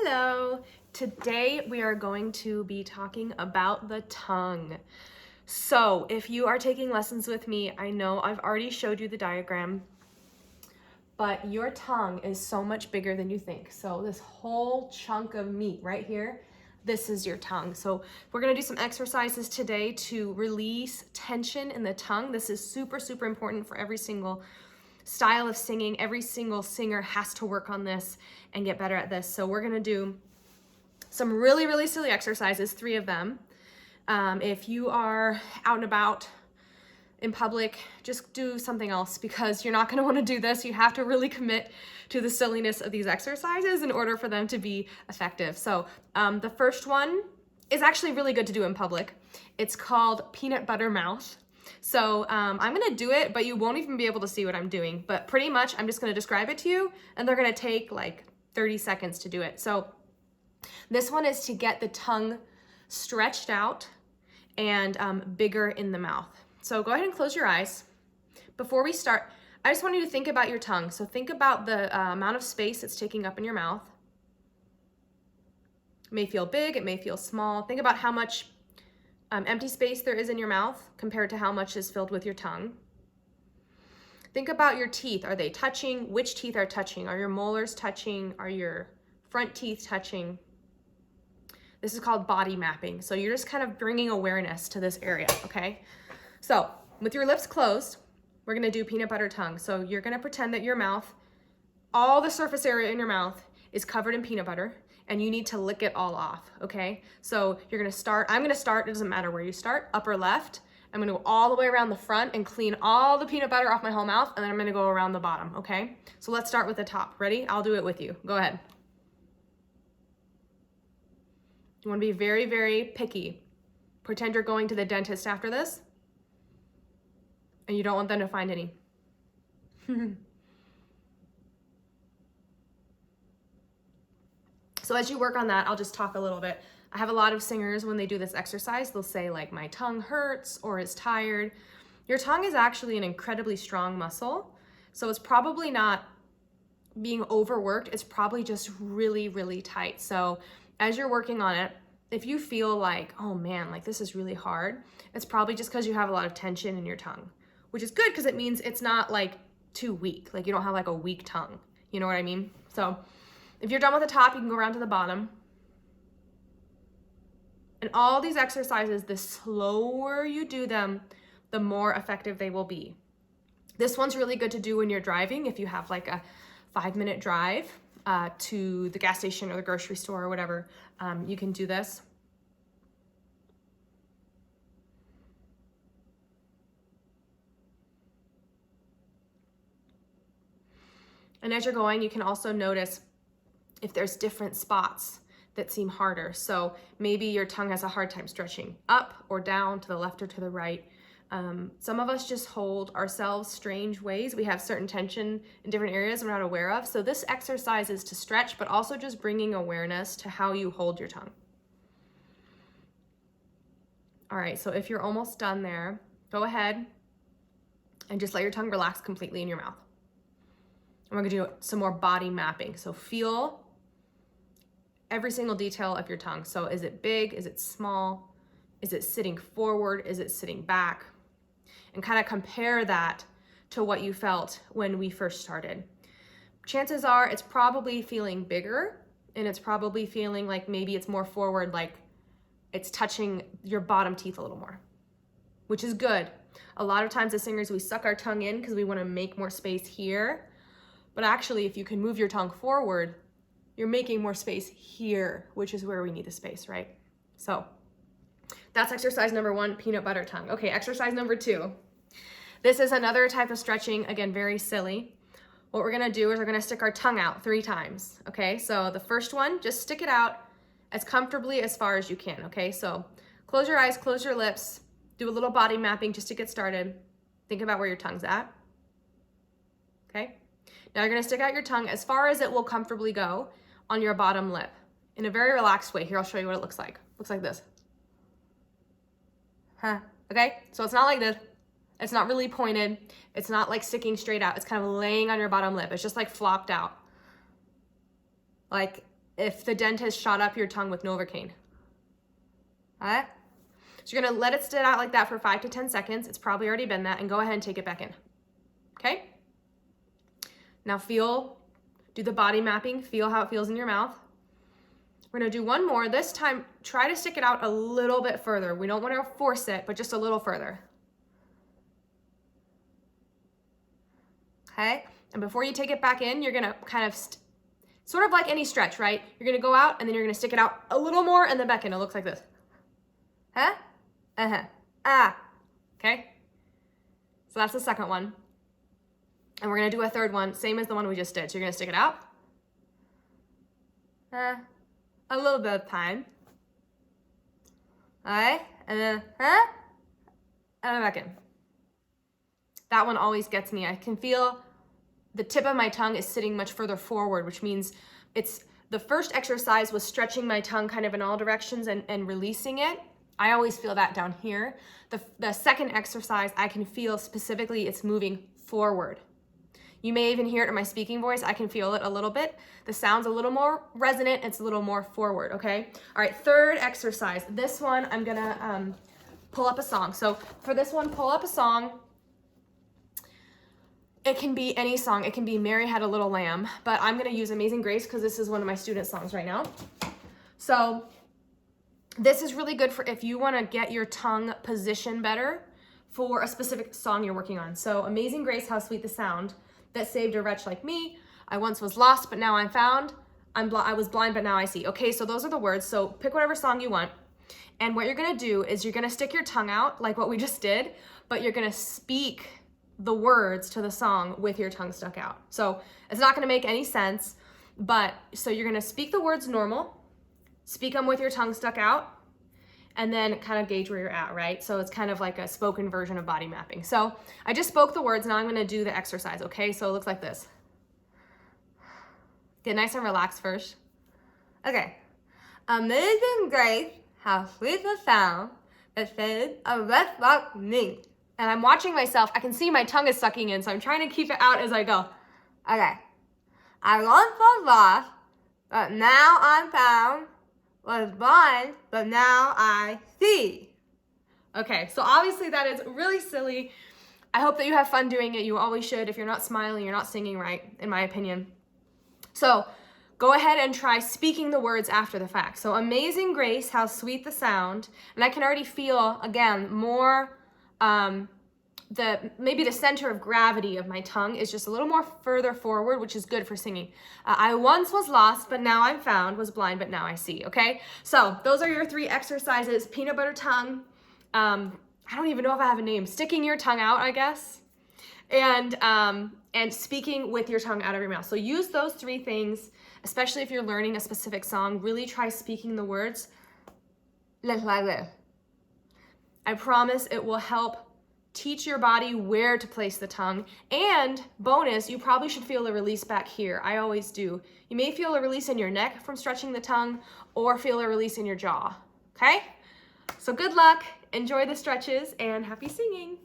Hello! Today we are going to be talking about the tongue. So if you are taking lessons with me, I know I've already showed you the diagram, but your tongue is so much bigger than you think. So this whole chunk of meat right here, this is your tongue. So we're gonna do some exercises today to release tension in the tongue. This is super, super important for every single style of singing. Every single singer has to work on this and get better at this. So we're gonna do some really, really silly exercises, 3 of them. If you are out and about in public, just do something else because you're not gonna wanna do this. You have to really commit to the silliness of these exercises in order for them to be effective. So the first one is actually really good to do in public. It's called peanut butter mouth. So I'm gonna do it, but you won't even be able to see what I'm doing. But pretty much I'm just gonna describe it to you and they're gonna take like 30 seconds to do it. So this one is to get the tongue stretched out and bigger in the mouth. So go ahead and close your eyes. Before we start, I just want you to think about your tongue. So think about the amount of space it's taking up in your mouth. It may feel big, it may feel small. Think about how much empty space there is in your mouth compared to how much is filled with your tongue. Think about your teeth. Are they touching? Which teeth are touching? Are your molars touching? Are your front teeth touching? This is called body mapping. So you're just kind of bringing awareness to this area, okay? So with your lips closed, we're gonna do peanut butter tongue. So you're gonna pretend that your mouth, all the surface area in your mouth is covered in peanut butter and you need to lick it all off, okay? So you're gonna start, I'm gonna start, it doesn't matter where you start, upper left. I'm gonna go all the way around the front and clean all the peanut butter off my whole mouth, and then I'm gonna go around the bottom, okay? So let's start with the top. Ready? I'll do it with you. Go ahead. You wanna be very, very picky. Pretend you're going to the dentist after this, and you don't want them to find any. So as you work on that, I'll just talk a little bit. I have a lot of singers, when they do this exercise, they'll say like, my tongue hurts or is tired. Your tongue is actually an incredibly strong muscle. So it's probably not being overworked. It's probably just really, really tight. So as you're working on it, if you feel like, oh man, like this is really hard, it's probably just because you have a lot of tension in your tongue, which is good because it means it's not like too weak. Like you don't have like a weak tongue. You know what I mean? So if you're done with the top, you can go around to the bottom. And all these exercises, the slower you do them, the more effective they will be. This one's really good to do when you're driving. If you have like a 5-minute drive to the gas station or the grocery store or whatever, you can do this. And as you're going, you can also notice if there's different spots that seem harder. So maybe your tongue has a hard time stretching up or down, to the left or to the right. Some of us just hold ourselves strange ways. We have certain tension in different areas we're not aware of. So this exercise is to stretch, but also just bringing awareness to how you hold your tongue. All right, so if you're almost done there, go ahead and just let your tongue relax completely in your mouth. And we're gonna do some more body mapping. So feel every single detail of your tongue. So is it big? Is it small? Is it sitting forward? Is it sitting back? And kind of compare that to what you felt when we first started. Chances are it's probably feeling bigger, and it's probably feeling like maybe it's more forward, like it's touching your bottom teeth a little more, which is good. A lot of times as singers, we suck our tongue in because we want to make more space here. But actually, if you can move your tongue forward, you're making more space here, which is where we need the space, right? So that's exercise number 1, peanut butter tongue. Okay, exercise number 2. This is another type of stretching, again, very silly. What we're gonna do is we're gonna stick our tongue out 3 times, okay? So the first one, just stick it out as comfortably as far as you can, okay? So close your eyes, close your lips, do a little body mapping just to get started. Think about where your tongue's at, okay? Now you're gonna stick out your tongue as far as it will comfortably go on your bottom lip in a very relaxed way. Here, I'll show you what it looks like. Looks like this. Okay, so it's not like this. It's not really pointed. It's not like sticking straight out. It's kind of laying on your bottom lip. It's just like flopped out. Like if the dentist shot up your tongue with Novocaine. All right? So you're gonna let it sit out like that for 5 to 10 seconds. It's probably already been that, and go ahead and take it back in. Okay? Now do the body mapping, feel how it feels in your mouth. We're gonna do one more. This time, try to stick it out a little bit further. We don't wanna force it, but just a little further. Okay? And before you take it back in, you're gonna kind of, sort of like any stretch, right? You're gonna go out and then you're gonna stick it out a little more and then back in. It looks like this. Huh? Uh-huh. Ah. Okay? So that's the second one. And we're gonna do a third one, same as the one we just did. So you're gonna stick it out. A little bit of time. All right? And then, and then back in. That one always gets me. I can feel the tip of my tongue is sitting much further forward, which means the first exercise was stretching my tongue kind of in all directions and releasing it. I always feel that down here. The second exercise, I can feel specifically it's moving forward. You may even hear it in my speaking voice. I can feel it a little bit. The sound's a little more resonant. It's a little more forward, okay? All right, third exercise. This one, I'm gonna pull up a song. So for this one, pull up a song. It can be any song. It can be Mary Had a Little Lamb, but I'm gonna use Amazing Grace because this is one of my student songs right now. So this is really good for if you wanna get your tongue position better for a specific song you're working on. So Amazing Grace, How Sweet the Sound, that saved a wretch like me. I once was lost, but now I'm found. I was blind, but now I see. Okay, so those are the words. So pick whatever song you want. And what you're gonna do is you're gonna stick your tongue out like what we just did, but you're gonna speak the words to the song with your tongue stuck out. So it's not gonna make any sense, but so you're gonna speak the words normal, speak them with your tongue stuck out, and then kind of gauge where you're at, right? So it's kind of like a spoken version of body mapping. So I just spoke the words, now I'm gonna do the exercise, okay? So it looks like this. Get nice and relaxed first. Okay. Amazing Grace, how sweet the sound that saved a wretch like me. And I'm watching myself. I can see my tongue is sucking in, so I'm trying to keep it out as I go. Okay. I once was lost, but now I'm found. Was blind, but now I see. Okay, so obviously that is really silly. I hope that you have fun doing it. You always should. If you're not smiling, you're not singing right, in my opinion. So go ahead and try speaking the words after the fact. So Amazing Grace, how sweet the sound. And I can already feel, again, more, maybe the center of gravity of my tongue is just a little more further forward, which is good for singing. I once was lost, but now I'm found, was blind, but now I see, okay? So those are your 3 exercises. Peanut butter tongue, I don't even know if I have a name, sticking your tongue out, I guess, and speaking with your tongue out of your mouth. So use those 3 things, especially if you're learning a specific song. Really try speaking the words like this. I promise it will help teach your body where to place the tongue. And bonus, you probably should feel a release back here. I always do. You may feel a release in your neck from stretching the tongue or feel a release in your jaw, okay? So good luck, enjoy the stretches, and happy singing.